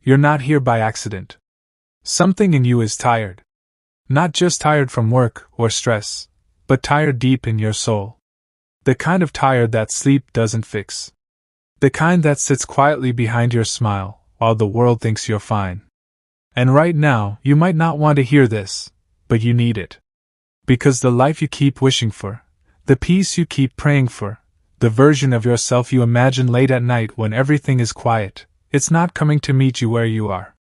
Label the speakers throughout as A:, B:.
A: You're not here by accident. Something in you is tired. Not just tired from work or stress, but tired deep in your soul. The kind of tired that sleep doesn't fix. The kind that sits quietly behind your smile while the world thinks you're fine. And right now, you might not want to hear this, but you need it. Because the life you keep wishing for, the peace you keep praying for, the version of yourself you imagine late at night when everything is quiet, it's not coming to meet you where you are.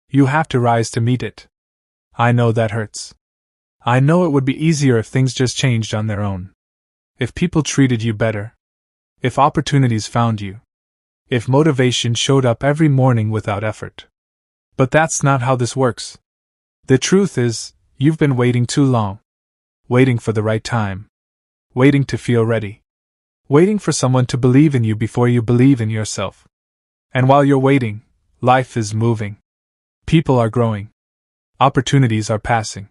A: You have to rise to meet it. I know that hurts. I know it would be easier if things just changed on their own. If people treated you better. If opportunities found you. If motivation showed up every morning without effort. But that's not how this works. The truth is, you've been waiting too long. Waiting for the right time. Waiting to feel ready. Waiting for someone to believe in you before you believe in yourself. And while you're waiting, life is moving. People are growing. Opportunities are passing.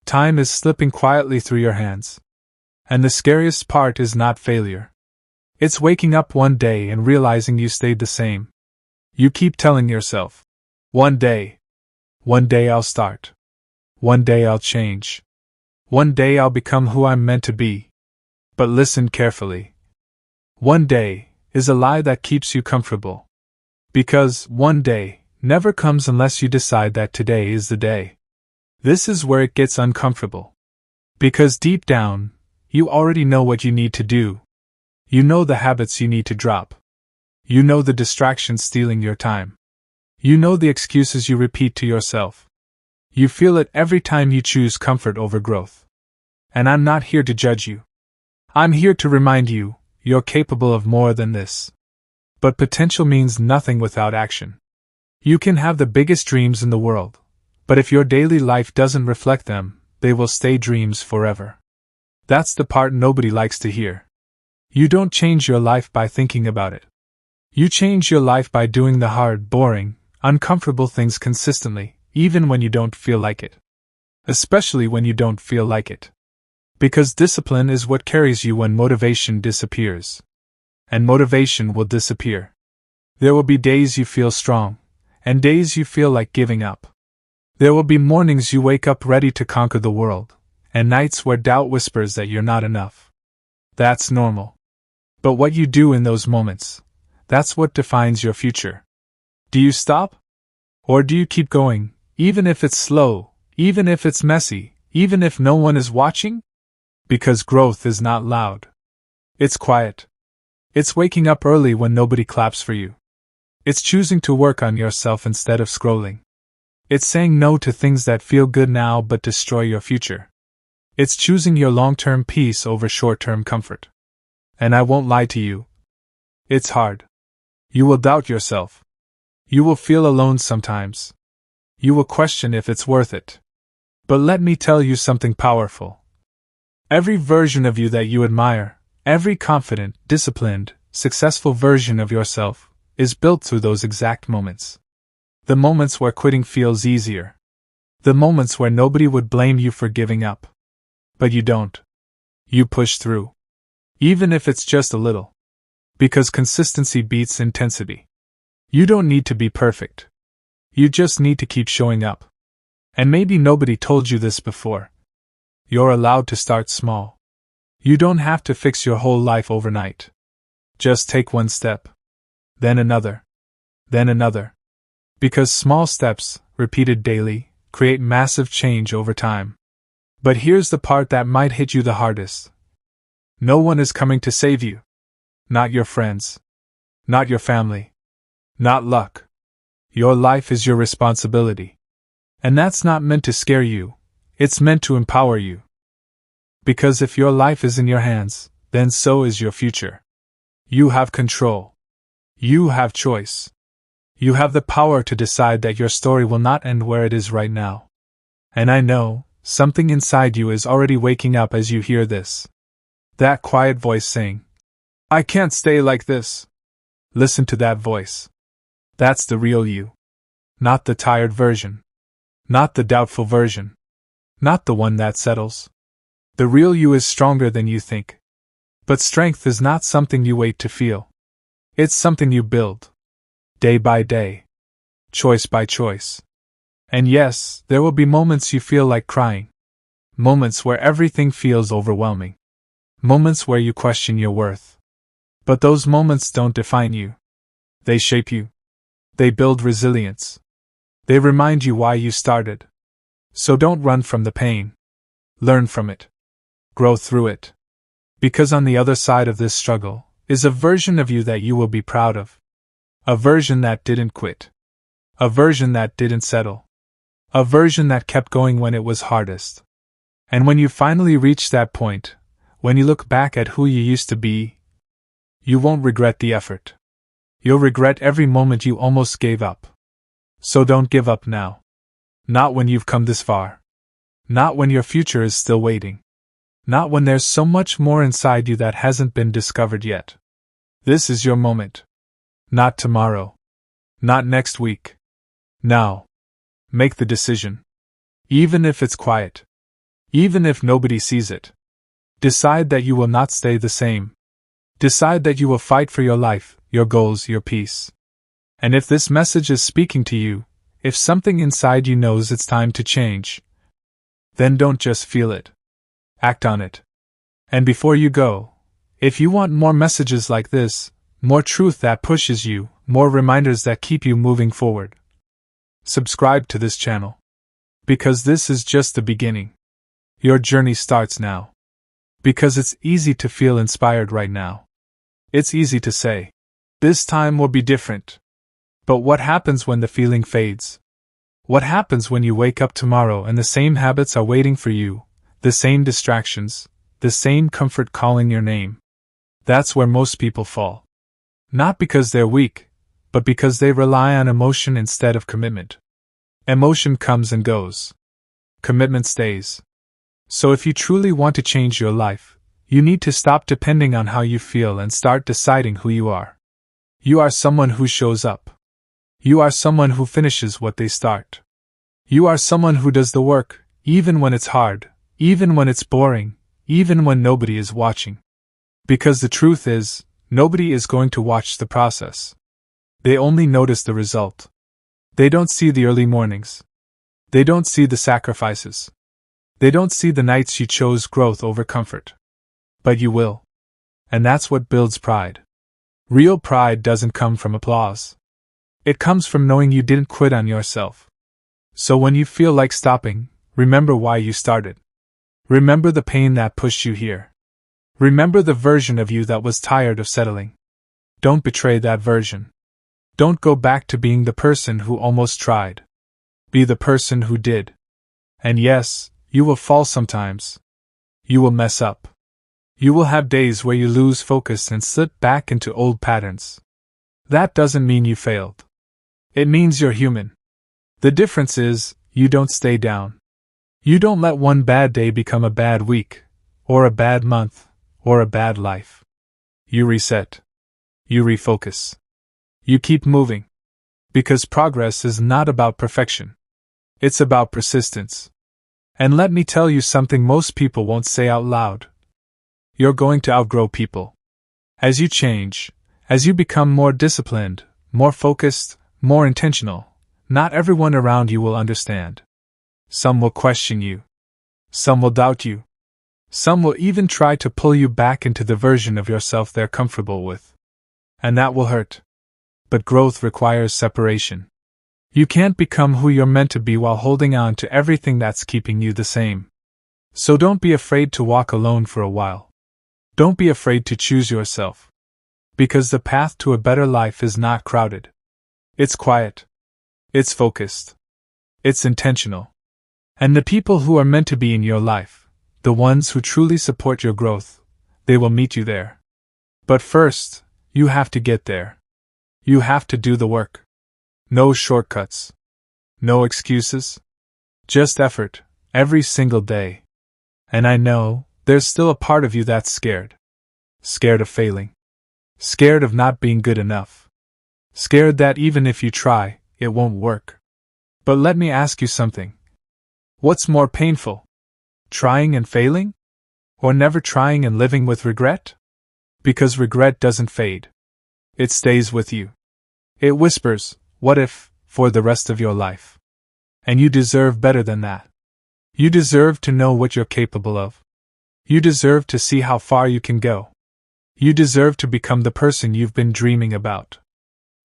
A: Time is slipping quietly through your hands. And the scariest part is not failure. It's waking up one day and realizing you stayed the same. You keep telling yourself, one day I'll start. One day I'll change. One day I'll become who I'm meant to be. But listen carefully. One day is a lie that keeps you comfortable. Because one day never comes unless you decide that today is the day. This is where it gets uncomfortable. Because deep down, you already know what you need to do. You know the habits you need to drop. You know the distractions stealing your time. You know the excuses you repeat to yourself. You feel it every time you choose comfort over growth. And I'm not here to judge you. I'm here to remind you, you're capable of more than this. But potential means nothing without action. You can have the biggest dreams in the world, but if your daily life doesn't reflect them, they will stay dreams forever. That's the part nobody likes to hear. You don't change your life by thinking about it. You change your life by doing the hard, boring, uncomfortable things consistently, even when you don't feel like it. Especially when you don't feel like it. Because discipline is what carries you when motivation disappears. And motivation will disappear. There will be days you feel strong, and days you feel like giving up. There will be mornings you wake up ready to conquer the world, and nights where doubt whispers that you're not enough. That's normal. But what you do in those moments, that's what defines your future. Do you stop? Or do you keep going, even if it's slow, even if it's messy, even if no one is watching? Because growth is not loud. It's quiet. It's waking up early when nobody claps for you. It's choosing to work on yourself instead of scrolling. It's saying no to things that feel good now but destroy your future. It's choosing your long-term peace over short-term comfort. And I won't lie to you. It's hard. You will doubt yourself. You will feel alone sometimes. You will question if it's worth it. But let me tell you something powerful. Every version of you that you admire, every confident, disciplined, successful version of yourself, is built through those exact moments. The moments where quitting feels easier. The moments where nobody would blame you for giving up. But you don't. You push through. Even if it's just a little. Because consistency beats intensity. You don't need to be perfect. You just need to keep showing up. And maybe nobody told you this before. You're allowed to start small. You don't have to fix your whole life overnight. Just take one step. Then another. Then another. Because small steps, repeated daily, create massive change over time. But here's the part that might hit you the hardest. No one is coming to save you. Not your friends. Not your family. Not luck. Your life is your responsibility. And that's not meant to scare you. It's meant to empower you. Because if your life is in your hands, then so is your future. You have control. You have choice. You have the power to decide that your story will not end where it is right now. And I know, something inside you is already waking up as you hear this. That quiet voice saying, I can't stay like this. Listen to that voice. That's the real you. Not the tired version. Not the doubtful version. Not the one that settles. The real you is stronger than you think. But strength is not something you wait to feel. It's something you build. Day by day. choice by choice. And yes, there will be moments you feel like crying. Moments where everything feels overwhelming. Moments where you question your worth. But those moments don't define you. They shape you. They build resilience. They remind you why you started. So don't run from the pain. Learn from it. Grow through it. Because on the other side of this struggle is a version of you that you will be proud of. A version that didn't quit. A version that didn't settle. A version that kept going when it was hardest. And when you finally reach that point, when you look back at who you used to be, you won't regret the effort. You'll regret every moment you almost gave up. So don't give up now. Not when you've come this far. Not when your future is still waiting. Not when there's so much more inside you that hasn't been discovered yet. This is your moment. Not tomorrow. Not next week. Now. Make the decision. Even if it's quiet. Even if nobody sees it. Decide that you will not stay the same. Decide that you will fight for your life, your goals, your peace. And if this message is speaking to you, if something inside you knows it's time to change, then don't just feel it. Act on it. And before you go, if you want more messages like this, more truth that pushes you, more reminders that keep you moving forward, subscribe to this channel. Because this is just the beginning. Your journey starts now. Because it's easy to feel inspired right now. It's easy to say, this time will be different. But what happens when the feeling fades? What happens when you wake up tomorrow and the same habits are waiting for you, the same distractions, the same comfort calling your name? That's where most people fall. Not because they're weak, but because they rely on emotion instead of commitment. Emotion comes and goes. Commitment stays. So if you truly want to change your life, you need to stop depending on how you feel and start deciding who you are. You are someone who shows up. You are someone who finishes what they start. You are someone who does the work, even when it's hard, even when it's boring, even when nobody is watching. Because the truth is, nobody is going to watch the process. They only notice the result. They don't see the early mornings. They don't see the sacrifices. They don't see the nights you chose growth over comfort. But you will. And that's what builds pride. Real pride doesn't come from applause. It comes from knowing you didn't quit on yourself. So when you feel like stopping, remember why you started. Remember the pain that pushed you here. Remember the version of you that was tired of settling. Don't betray that version. Don't go back to being the person who almost tried. Be the person who did. And yes, you will fall sometimes. You will mess up. You will have days where you lose focus and slip back into old patterns. That doesn't mean you failed. It means you're human. The difference is, you don't stay down. You don't let one bad day become a bad week, or a bad month, or a bad life. You reset. You refocus. You keep moving. Because progress is not about perfection. It's about persistence. And let me tell you something most people won't say out loud. You're going to outgrow people. As you change, as you become more disciplined, more focused, more intentional, not everyone around you will understand. Some will question you. Some will doubt you. Some will even try to pull you back into the version of yourself they're comfortable with. And that will hurt. But growth requires separation. You can't become who you're meant to be while holding on to everything that's keeping you the same. So don't be afraid to walk alone for a while. Don't be afraid to choose yourself. Because the path to a better life is not crowded. It's quiet. It's focused. It's intentional. And the people who are meant to be in your life, the ones who truly support your growth, they will meet you there. But first, you have to get there. You have to do the work. No shortcuts. No excuses. Just effort, every single day. And I know, there's still a part of you that's scared. Scared of failing. Scared of not being good enough. Scared that even if you try, it won't work. But let me ask you something. What's more painful? Trying and failing? Or never trying and living with regret? Because regret doesn't fade. It stays with you. It whispers, what if, for the rest of your life. And you deserve better than that. You deserve to know what you're capable of. You deserve to see how far you can go. You deserve to become the person you've been dreaming about.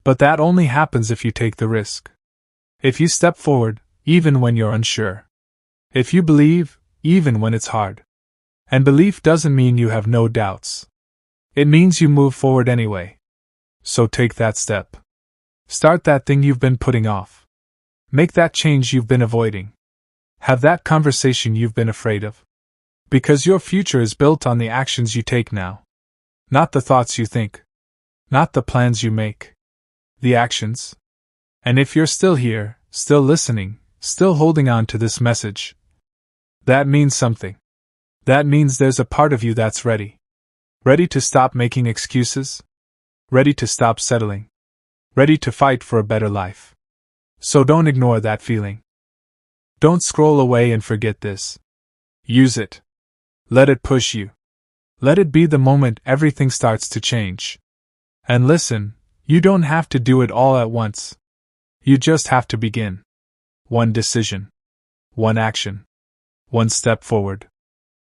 A: But that only happens if you take the risk. If you step forward, even when you're unsure. If you believe, even when it's hard. And belief doesn't mean you have no doubts. It means you move forward anyway. So take that step. Start that thing you've been putting off. Make that change you've been avoiding. Have that conversation you've been afraid of. Because your future is built on the actions you take now. Not the thoughts you think. Not the plans you make. The actions. And if you're still here, still listening, still holding on to this message, that means something. That means there's a part of you that's ready. Ready to stop making excuses. Ready to stop settling. Ready to fight for a better life. So don't ignore that feeling. Don't scroll away and forget this. Use it. Let it push you. Let it be the moment everything starts to change. And listen, you don't have to do it all at once. You just have to begin. One decision. One action. One step forward.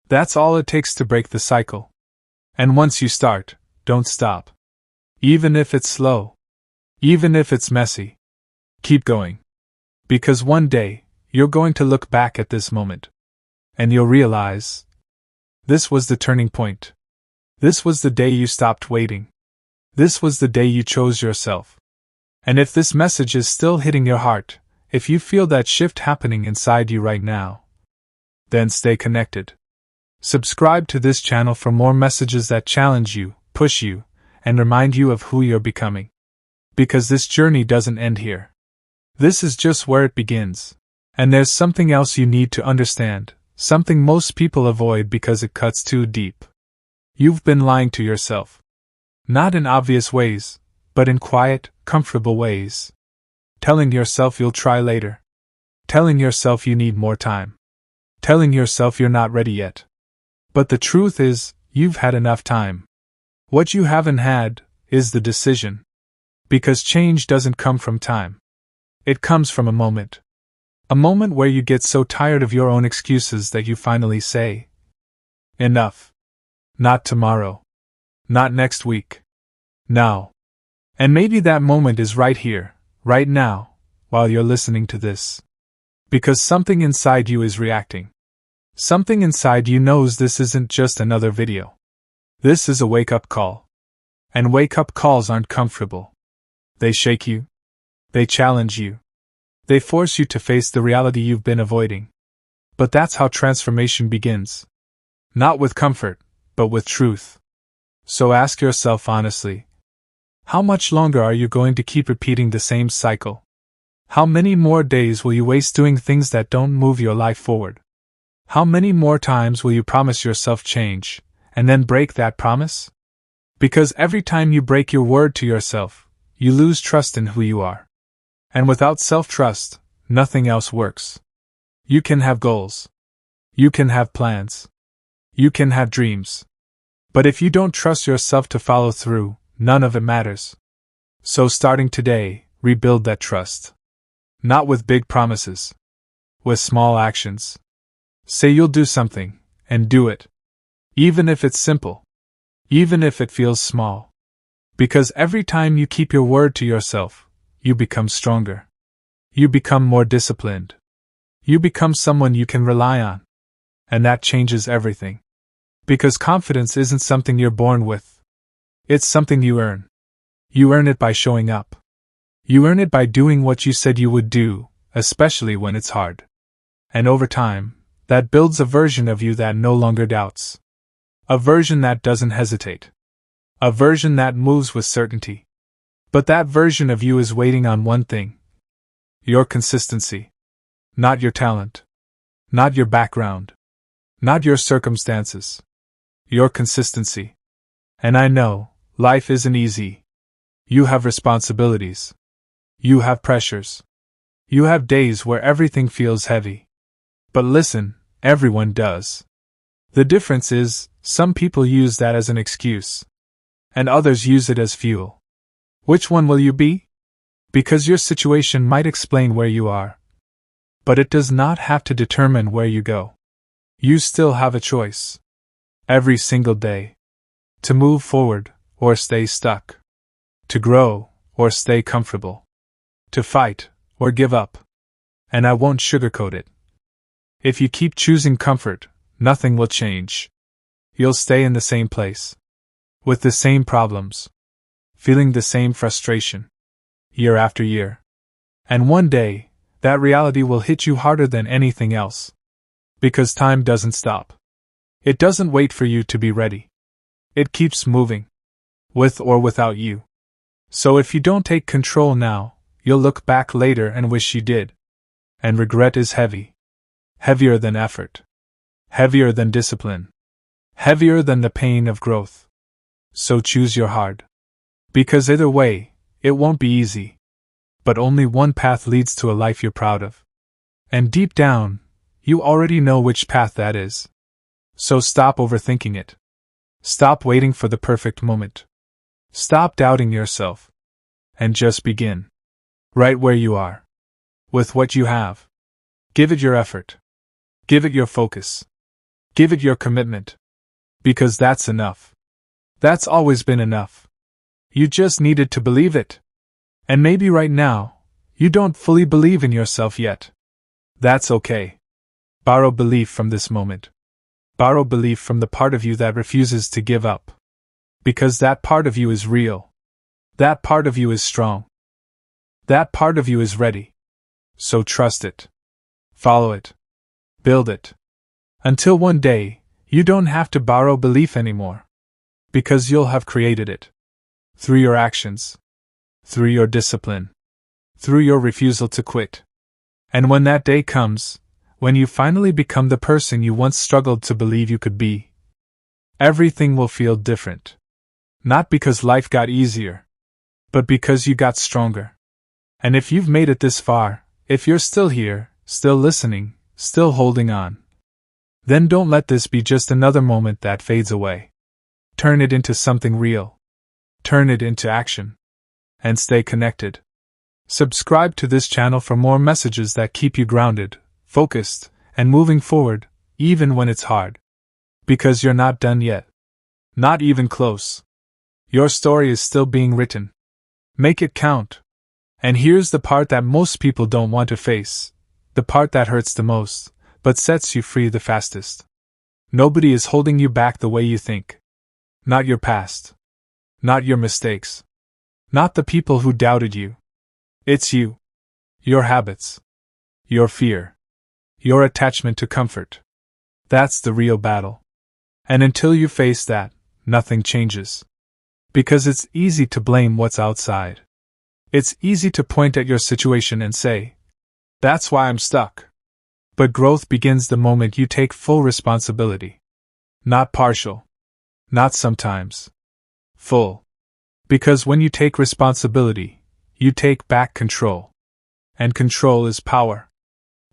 A: That's all it takes to break the cycle. And once you start, don't stop. Even if it's slow. Even if it's messy. Keep going. Because one day, you're going to look back at this moment. And you'll realize, this was the turning point. This was the day you stopped waiting. This was the day you chose yourself. And if this message is still hitting your heart, if you feel that shift happening inside you right now, then stay connected. Subscribe to this channel for more messages that challenge you, push you, and remind you of who you're becoming. Because this journey doesn't end here. This is just where it begins. And there's something else you need to understand, something most people avoid because it cuts too deep. You've been lying to yourself. Not in obvious ways, but in quiet, comfortable ways. Telling yourself you'll try later. Telling yourself you need more time. Telling yourself you're not ready yet. But the truth is, you've had enough time. What you haven't had is the decision. Because change doesn't come from time. It comes from a moment. A moment where you get so tired of your own excuses that you finally say, enough. Not tomorrow. Not next week. Now. And maybe that moment is right here, right now, while you're listening to this. Because something inside you is reacting. Something inside you knows this isn't just another video. This is a wake-up call. And wake-up calls aren't comfortable. They shake you. They challenge you. They force you to face the reality you've been avoiding. But that's how transformation begins. Not with comfort, but with truth. So ask yourself honestly, how much longer are you going to keep repeating the same cycle? How many more days will you waste doing things that don't move your life forward? How many more times will you promise yourself change, and then break that promise? Because every time you break your word to yourself, you lose trust in who you are. And without self-trust, nothing else works. You can have goals. You can have plans. You can have dreams. But if you don't trust yourself to follow through, none of it matters. So starting today, rebuild that trust. Not with big promises. With small actions. Say you'll do something, and do it. Even if it's simple. Even if it feels small. Because every time you keep your word to yourself, you become stronger. You become more disciplined. You become someone you can rely on. And that changes everything. Because confidence isn't something you're born with. It's something you earn. You earn it by showing up. You earn it by doing what you said you would do, especially when it's hard. And over time, that builds a version of you that no longer doubts. A version that doesn't hesitate. A version that moves with certainty. But that version of you is waiting on one thing. Your consistency. Not your talent. Not your background. Not your circumstances. Your consistency. And I know, life isn't easy. You have responsibilities. You have pressures. You have days where everything feels heavy. But listen, everyone does. The difference is, some people use that as an excuse. And others use it as fuel. Which one will you be? Because your situation might explain where you are, but it does not have to determine where you go. You still have a choice. Every single day. To move forward, or stay stuck. To grow, or stay comfortable. To fight, or give up. And I won't sugarcoat it. If you keep choosing comfort, nothing will change. You'll stay in the same place. With the same problems. Feeling the same frustration. Year after year. And one day, that reality will hit you harder than anything else. Because time doesn't stop. It doesn't wait for you to be ready. It keeps moving. With or without you. So if you don't take control now, you'll look back later and wish you did. And regret is heavy. Heavier than effort. Heavier than discipline. Heavier than the pain of growth. So choose your heart. Because either way, it won't be easy. But only one path leads to a life you're proud of. And deep down, you already know which path that is. So stop overthinking it. Stop waiting for the perfect moment. Stop doubting yourself. And just begin. Right where you are. With what you have. Give it your effort. Give it your focus. Give it your commitment. Because that's enough. That's always been enough. You just needed to believe it. And maybe right now, you don't fully believe in yourself yet. That's okay. Borrow belief from this moment. Borrow belief from the part of you that refuses to give up. Because that part of you is real. That part of you is strong. That part of you is ready. So trust it. Follow it. Build it. Until one day, you don't have to borrow belief anymore. Because you'll have created it. Through your actions. Through your discipline. Through your refusal to quit. And when that day comes, when you finally become the person you once struggled to believe you could be, everything will feel different. Not because life got easier, but because you got stronger. And if you've made it this far, if you're still here, still listening, still holding on, then don't let this be just another moment that fades away. Turn it into something real. Turn it into action. And stay connected. Subscribe to this channel for more messages that keep you grounded, focused, and moving forward, even when it's hard. Because you're not done yet. Not even close. Your story is still being written. Make it count. And here's the part that most people don't want to face, the part that hurts the most, but sets you free the fastest. Nobody is holding you back the way you think. Not your past. Not your mistakes. Not the people who doubted you. It's you. Your habits. Your fear. Your attachment to comfort. That's the real battle. And until you face that, nothing changes. Because it's easy to blame what's outside. It's easy to point at your situation and say, "That's why I'm stuck." But growth begins the moment you take full responsibility. Not partial. Not sometimes. Full. Because when you take responsibility, you take back control. And control is power.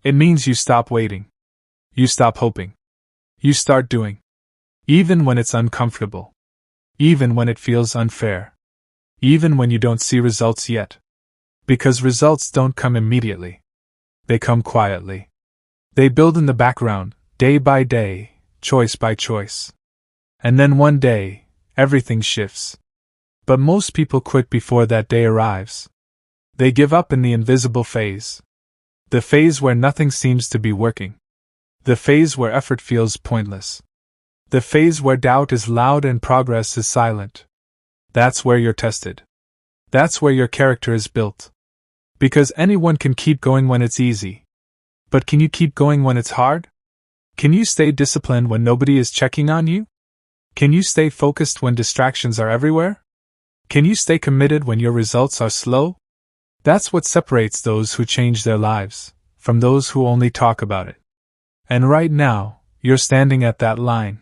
A: It means you stop waiting. You stop hoping. You start doing. Even when it's uncomfortable. Even when it feels unfair. Even when you don't see results yet. Because results don't come immediately. They come quietly. They build in the background, day by day, choice by choice. And then one day, everything shifts. But most people quit before that day arrives. They give up in the invisible phase. The phase where nothing seems to be working. The phase where effort feels pointless. The phase where doubt is loud and progress is silent. That's where you're tested. That's where your character is built. Because anyone can keep going when it's easy. But can you keep going when it's hard? Can you stay disciplined when nobody is checking on you? Can you stay focused when distractions are everywhere? Can you stay committed when your results are slow? That's what separates those who change their lives from those who only talk about it. And right now, you're standing at that line.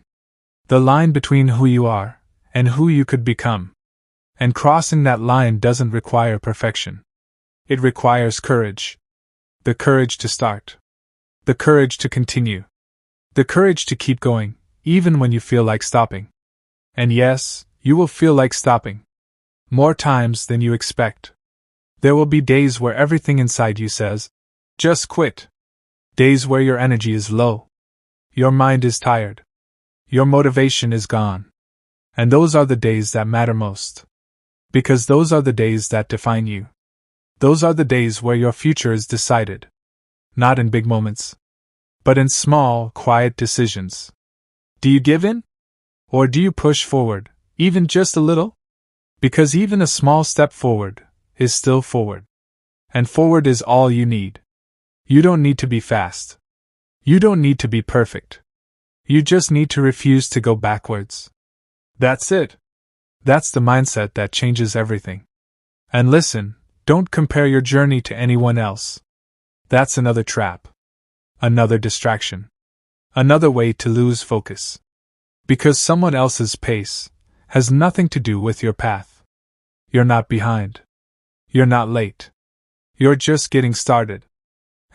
A: The line between who you are and who you could become. And crossing that line doesn't require perfection. It requires courage. The courage to start. The courage to continue. The courage to keep going, even when you feel like stopping. And yes, you will feel like stopping. More times than you expect. There will be days where everything inside you says, just quit. Days where your energy is low. Your mind is tired. Your motivation is gone. And those are the days that matter most. Because those are the days that define you. Those are the days where your future is decided. Not in big moments, but in small, quiet decisions. Do you give in? Or do you push forward, even just a little? Because even a small step forward is still forward. And forward is all you need. You don't need to be fast. You don't need to be perfect. You just need to refuse to go backwards. That's it. That's the mindset that changes everything. And listen, don't compare your journey to anyone else. That's another trap. Another distraction. Another way to lose focus. Because someone else's pace has nothing to do with your path. You're not behind. You're not late. You're just getting started.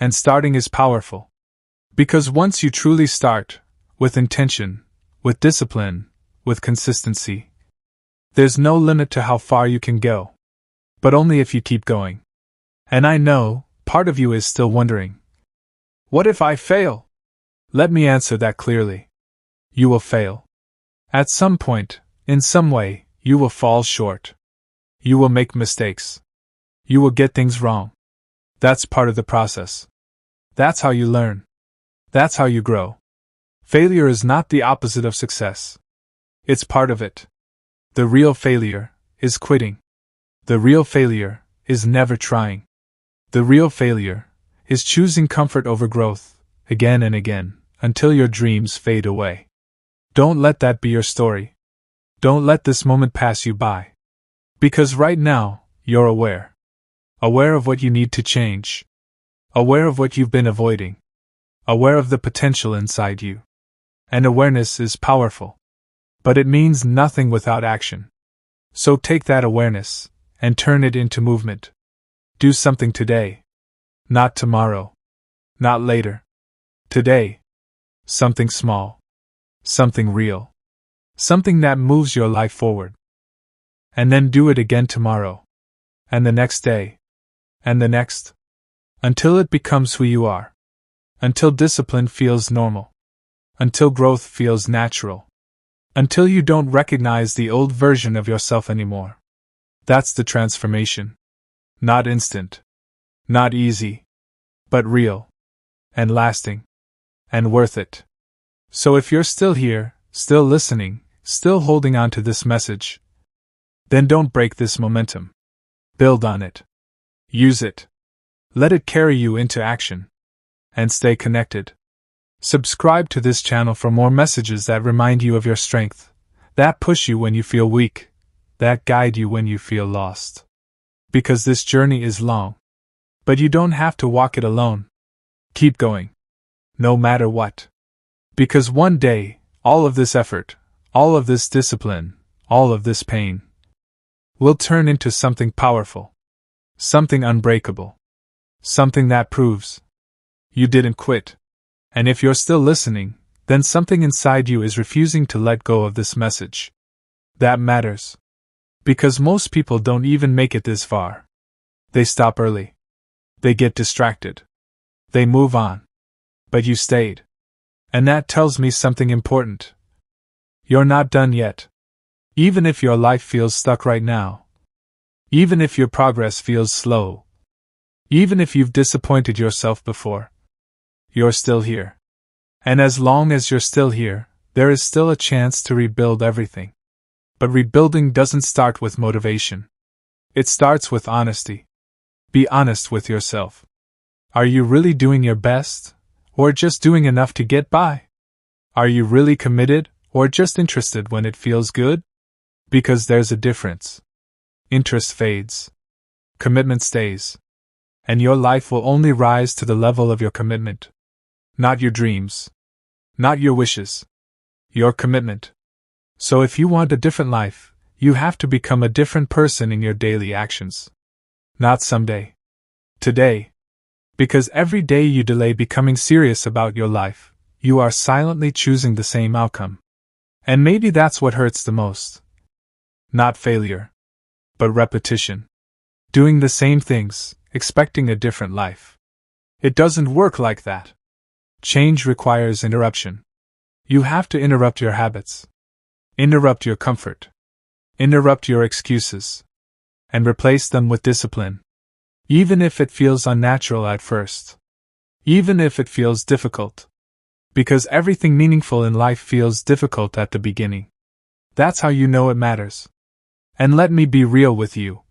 A: And starting is powerful. Because once you truly start, with intention, with discipline, with consistency, there's no limit to how far you can go. But only if you keep going. And I know, part of you is still wondering, what if I fail? Let me answer that clearly. You will fail. At some point, in some way, you will fall short. You will make mistakes. You will get things wrong. That's part of the process. That's how you learn. That's how you grow. Failure is not the opposite of success. It's part of it. The real failure is quitting. The real failure is never trying. The real failure is choosing comfort over growth, again and again, until your dreams fade away. Don't let that be your story. Don't let this moment pass you by. Because right now, you're aware. Aware of what you need to change. Aware of what you've been avoiding. Aware of the potential inside you. And awareness is powerful. But it means nothing without action. So take that awareness and turn it into movement. Do something today. Not tomorrow. Not later. Today. Something small. Something real. Something that moves your life forward. And then do it again tomorrow. And the next day. And the next. Until it becomes who you are. Until discipline feels normal. Until growth feels natural. Until you don't recognize the old version of yourself anymore. That's the transformation. Not instant. Not easy. But real. And lasting. And worth it. So if you're still here, still listening, still holding on to this message, then don't break this momentum. Build on it. Use it. Let it carry you into action. And stay connected. Subscribe to this channel for more messages that remind you of your strength, that push you when you feel weak, that guide you when you feel lost. Because this journey is long. But you don't have to walk it alone. Keep going. No matter what. Because one day, all of this effort, all of this discipline, all of this pain, will turn into something powerful. Something unbreakable. Something that proves you didn't quit. And if you're still listening, then something inside you is refusing to let go of this message. That matters. Because most people don't even make it this far. They stop early. They get distracted. They move on. But you stayed. And that tells me something important. You're not done yet. Even if your life feels stuck right now. Even if your progress feels slow. Even if you've disappointed yourself before. You're still here. And as long as you're still here, there is still a chance to rebuild everything. But rebuilding doesn't start with motivation. It starts with honesty. Be honest with yourself. Are you really doing your best, or just doing enough to get by? Are you really committed, or just interested when it feels good? Because there's a difference. Interest fades. Commitment stays. And your life will only rise to the level of your commitment. Not your dreams. Not your wishes. Your commitment. So if you want a different life, you have to become a different person in your daily actions. Not someday. Today. Because every day you delay becoming serious about your life, you are silently choosing the same outcome. And maybe that's what hurts the most. Not failure. But repetition. doing the same things, expecting a different life. It doesn't work like that. Change requires interruption. You have to interrupt your habits. Interrupt your comfort. Interrupt your excuses. And replace them with discipline. Even if it feels unnatural at first. Even if it feels difficult. Because everything meaningful in life feels difficult at the beginning. That's how you know it matters. And let me be real with you.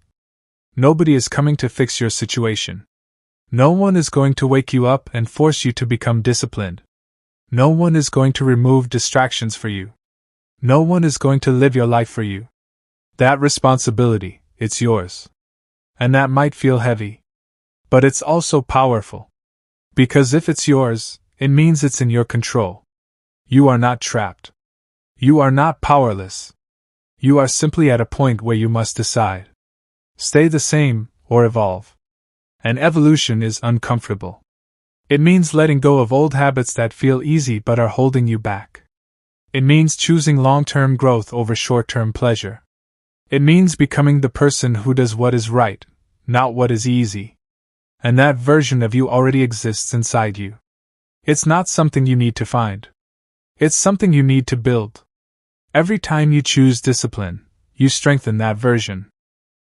A: Nobody is coming to fix your situation. No one is going to wake you up and force you to become disciplined. No one is going to remove distractions for you. No one is going to live your life for you. That responsibility, it's yours. And that might feel heavy. But it's also powerful. Because if it's yours, it means it's in your control. You are not trapped. You are not powerless. You are simply at a point where you must decide. Stay the same, or evolve. And evolution is uncomfortable. It means letting go of old habits that feel easy but are holding you back. It means choosing long-term growth over short-term pleasure. It means becoming the person who does what is right, not what is easy. And that version of you already exists inside you. It's not something you need to find. It's something you need to build. Every time you choose discipline, you strengthen that version.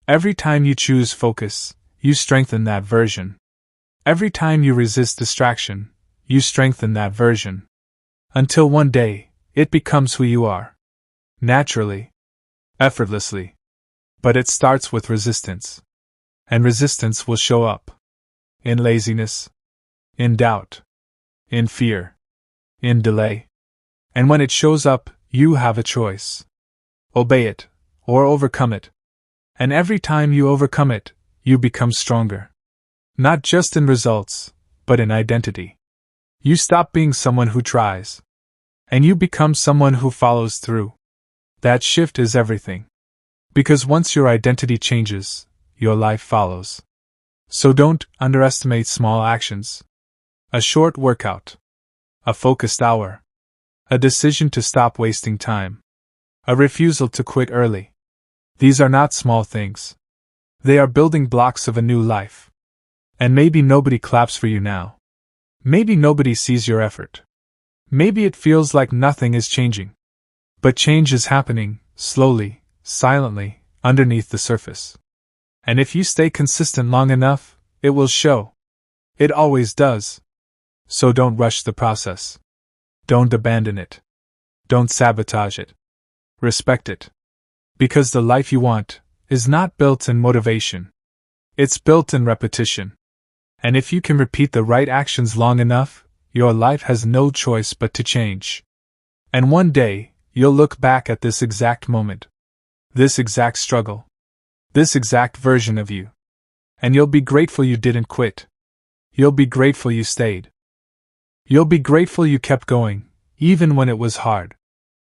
A: Every time you choose focus, you strengthen that version. Every time you resist distraction, you strengthen that version. Until one day, it becomes who you are. Naturally. Effortlessly. But it starts with resistance. And resistance will show up. In laziness. In doubt. In fear. In delay. And when it shows up, you have a choice. Obey it, or overcome it. And every time you overcome it, you become stronger. Not just in results, but in identity. You stop being someone who tries. And you become someone who follows through. That shift is everything. Because once your identity changes, your life follows. So don't underestimate small actions. A short workout. A focused hour. A decision to stop wasting time. A refusal to quit early. These are not small things. They are building blocks of a new life. And maybe nobody claps for you now. Maybe nobody sees your effort. Maybe it feels like nothing is changing. But change is happening, slowly, silently, underneath the surface. And if you stay consistent long enough, it will show. It always does. So don't rush the process. Don't abandon it. Don't sabotage it. Respect it. Because the life you want is not built in motivation. It's built in repetition. And if you can repeat the right actions long enough, your life has no choice but to change. And one day, you'll look back at this exact moment. This exact struggle. This exact version of you. And you'll be grateful you didn't quit. You'll be grateful you stayed. You'll be grateful you kept going, even when it was hard.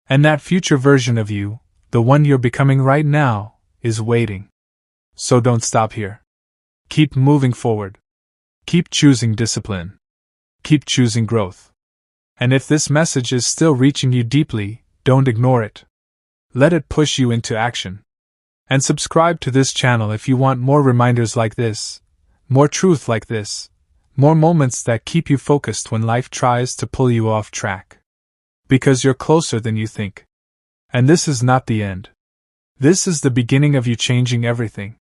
A: And that future version of you, the one you're becoming right now, is waiting. So don't stop here. Keep moving forward. Keep choosing discipline. Keep choosing growth. And if this message is still reaching you deeply, don't ignore it. Let it push you into action. And subscribe to this channel if you want more reminders like this, more truth like this, more moments that keep you focused when life tries to pull you off track. Because you're closer than you think. And this is not the end. This is the beginning of you changing everything.